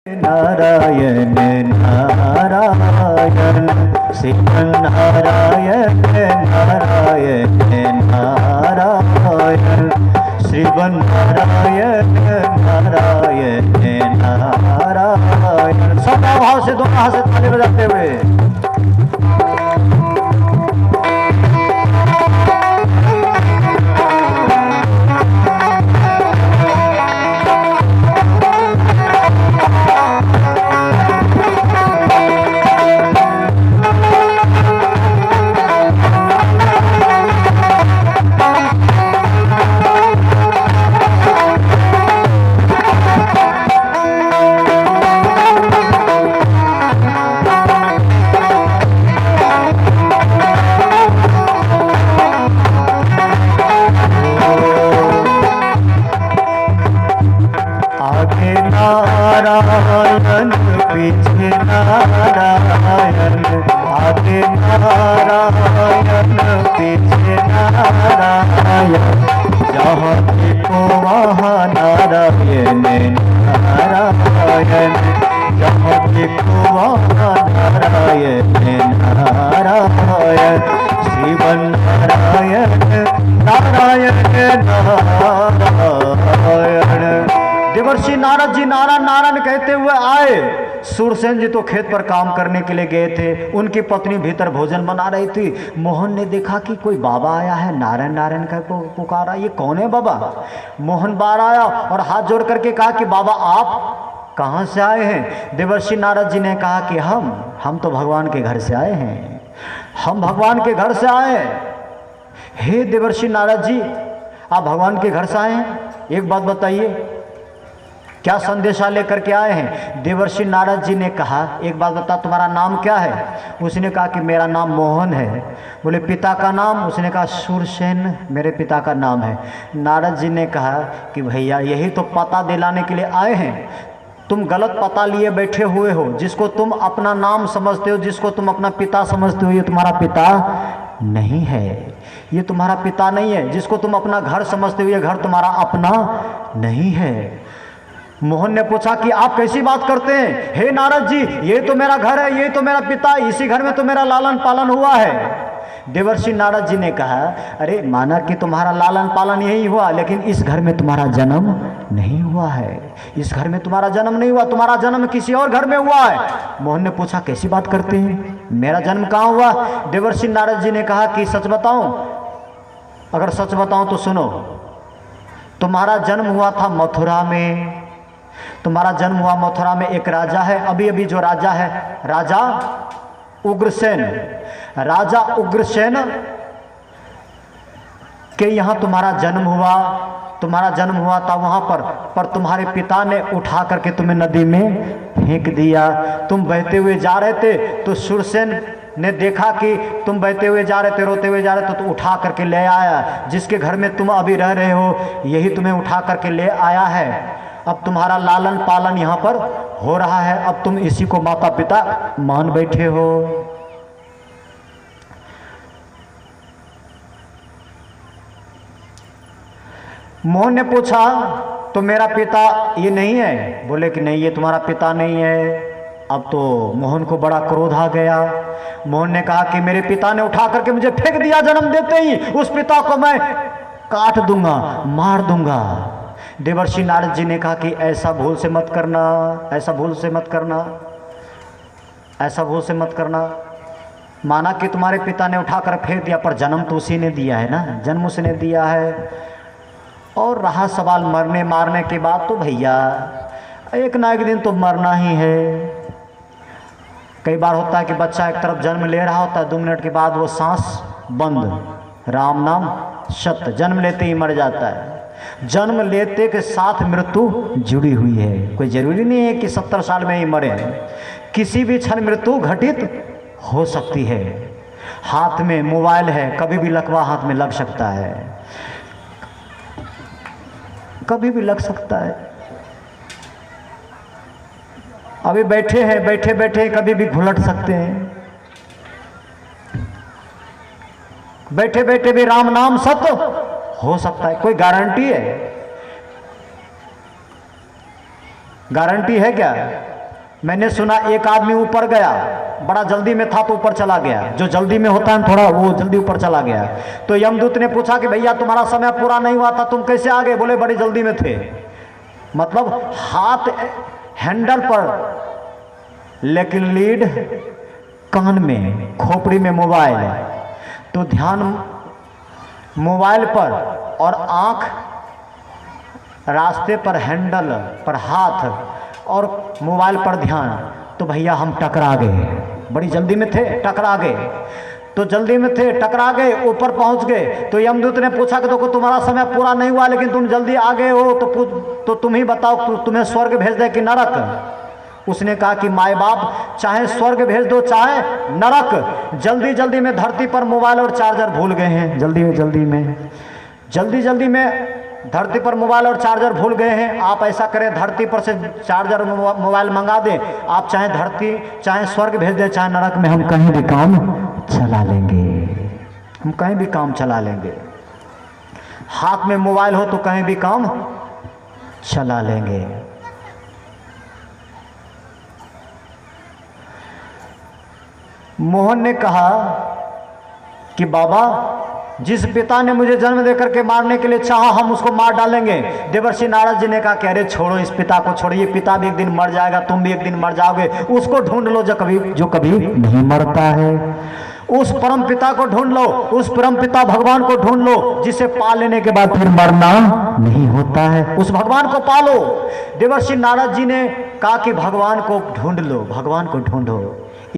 नारायण नारायण शिव नारायण नारायण नारायण शिव नारायण नारायण नारायण। सदा भाव से दोनों हाथ से ताली बजाते हुए नारायण पीछे नारायण आगे नारायण पीछे नारायण जहाँ देखो वहाँ नारायण नारायण जहाँ देखो वहाँ नारायण नारायण शिव नारायण नारायण नारायण। देवर्षि नारद जी नारायण नारायण कहते हुए आए। सूरसेन जी तो खेत पर काम करने के लिए गए थे, उनकी पत्नी भीतर भोजन बना रही थी। मोहन ने देखा कि कोई बाबा आया है, नारायण नारायण का पुकारा, ये कौन है बाबा? मोहन बाहर आया और हाथ जोड़ करके कहा कि बाबा आप कहाँ से आए हैं? देवर्षि नारद जी ने कहा कि हम तो भगवान के घर से आए हैं, हम भगवान के घर से आए। हे देवर्षि नारद जी, आप भगवान के घर से आए हैं, एक बात बताइए, क्या संदेशा लेकर के आए हैं? देवर्षि नारद जी ने कहा एक बात बता, तुम्हारा नाम क्या है? उसने कहा कि मेरा नाम मोहन है। बोले पिता का नाम? उसने कहा सूरसेन मेरे पिता का नाम है। नारद जी ने कहा कि भैया यही तो पता दिलाने के लिए आए हैं, तुम गलत पता लिए बैठे हुए हो। जिसको तुम अपना नाम समझते हो, जिसको तुम अपना पिता समझते हो, ये तुम्हारा पिता नहीं है, ये तुम्हारा पिता नहीं है। जिसको तुम अपना घर समझते हो, ये घर तुम्हारा अपना नहीं है। मोहन ने पूछा कि आप कैसी बात करते हैं? हे नारद जी, ये तो मेरा घर है, ये तो मेरा पिता, इसी घर में तो मेरा लालन पालन हुआ है। देवर्षि नारद जी ने कहा अरे माना कि तुम्हारा लालन पालन यही हुआ, लेकिन इस घर में तुम्हारा जन्म नहीं हुआ है, इस घर में तुम्हारा जन्म नहीं हुआ, तुम्हारा जन्म किसी और घर में हुआ है। मोहन ने पूछा कैसी बात करते हैं, मेरा जन्म कहाँ हुआ? देवर्षि नारद जी ने कहा कि सच बताऊं? अगर सच बताऊं तो सुनो, तुम्हारा जन्म हुआ था मथुरा में, तुम्हारा जन्म हुआ मथुरा में। एक राजा है, अभी अभी जो राजा है, राजा उग्रसेन, राजा उग्रसेन के यहाँ तुम्हारा जन्म हुआ। तुम्हारा जन्म हुआ था वहाँ पर तुम्हारे पिता ने उठा करके तुम्हें नदी में फेंक दिया। तुम बहते हुए जा रहे थे तो सूरसेन ने देखा कि तुम बहते हुए जा रहे थे, रोते हुए जा रहे थे, तो उठा करके ले आया। जिसके घर में तुम अभी रह रहे हो, यही तुम्हें उठा करके ले आया है। अब तुम्हारा लालन पालन यहाँ पर हो रहा है, अब तुम इसी को माता पिता मान बैठे हो। मोहन ने पूछा तो मेरा पिता ये नहीं है? बोले कि नहीं, ये तुम्हारा पिता नहीं है। अब तो मोहन को बड़ा क्रोध आ गया। मोहन ने कहा कि मेरे पिता ने उठा करके मुझे फेंक दिया जन्म देते ही, उस पिता को मैं काट दूंगा, मार दूंगा। देवर्षि नारद जी ने कहा कि ऐसा भूल से मत करना, ऐसा भूल से मत करना, ऐसा भूल से मत करना। माना कि तुम्हारे पिता ने उठाकर फेंक दिया, पर जन्म तो उसी ने दिया है ना, जन्म उसने दिया है। और रहा सवाल मरने मारने के बाद, तो भैया एक ना एक दिन तो मरना ही है। कई बार होता है कि बच्चा एक तरफ जन्म ले रहा होता है, 2 मिनट के बाद वो सांस बंद, राम नाम सत्य, जन्म लेते ही मर जाता है। जन्म लेते के साथ मृत्यु जुड़ी हुई है। कोई जरूरी नहीं है कि 70 साल में ही मरे, किसी भी क्षण मृत्यु घटित हो सकती है। हाथ में मोबाइल है, कभी भी लकवा हाथ में लग सकता है, कभी भी लग सकता है। अभी बैठे हैं, बैठे बैठे कभी भी घुलट सकते हैं, बैठे बैठे भी राम नाम सत्य हो सकता है। कोई गारंटी है? गारंटी है क्या? मैंने सुना एक आदमी ऊपर गया, बड़ा जल्दी में था तो ऊपर चला गया, जो जल्दी में होता है थोड़ा वो जल्दी ऊपर चला गया। तो यमदूत ने पूछा कि भैया तुम्हारा समय पूरा नहीं हुआ था, तुम कैसे आ गए? बोले बड़ी जल्दी में थे। मतलब हाथ हैंडल पर लेकिन लीड कान में, खोपड़ी में मोबाइल, तो ध्यान मोबाइल पर और आंख रास्ते पर, हैंडल पर हाथ और मोबाइल पर ध्यान। तो भैया हम टकरा गए, बड़ी जल्दी में थे, टकरा गए। तो जल्दी में थे, टकरा गए, ऊपर पहुंच गए। तो यमदूत ने पूछा कि देखो तुम्हारा समय पूरा नहीं हुआ लेकिन तुम जल्दी आ गए हो, तो तुम ही बताओ तुम्हें स्वर्ग भेज दे कि नरक? उसने कहा कि माए बाप चाहे स्वर्ग भेज दो चाहे नरक, जल्दी जल्दी में धरती पर मोबाइल और चार्जर भूल गए हैं। जल्दी जल्दी में धरती पर मोबाइल और चार्जर भूल गए हैं। आप ऐसा करें, धरती पर से चार्जर मोबाइल मंगा दें, आप चाहे धरती चाहे स्वर्ग भेज दें चाहे नरक में, हम कहीं भी काम चला लेंगे, हम कहीं भी काम चला लेंगे। हाथ में मोबाइल हो तो कहीं भी काम चला लेंगे। मोहन ने कहा कि बाबा जिस पिता ने मुझे जन्म देकर के मारने के लिए चाहा हम उसको मार डालेंगे। देवर्षि नारद जी ने कहा कि अरे छोड़ो इस पिता को, छोड़िए, पिता भी एक दिन मर जाएगा, तुम भी एक दिन मर जाओगे, उसको ढूंढ लो जो कभी नहीं मरता है। उस परम पिता को ढूंढ लो, उस परम पिता भगवान को ढूंढ लो जिसे पा लेने के बाद फिर मरना नहीं होता है, उस भगवान को पालो। देवर्षि नारद जी ने कहा कि भगवान को ढूंढ लो, भगवान को ढूंढो।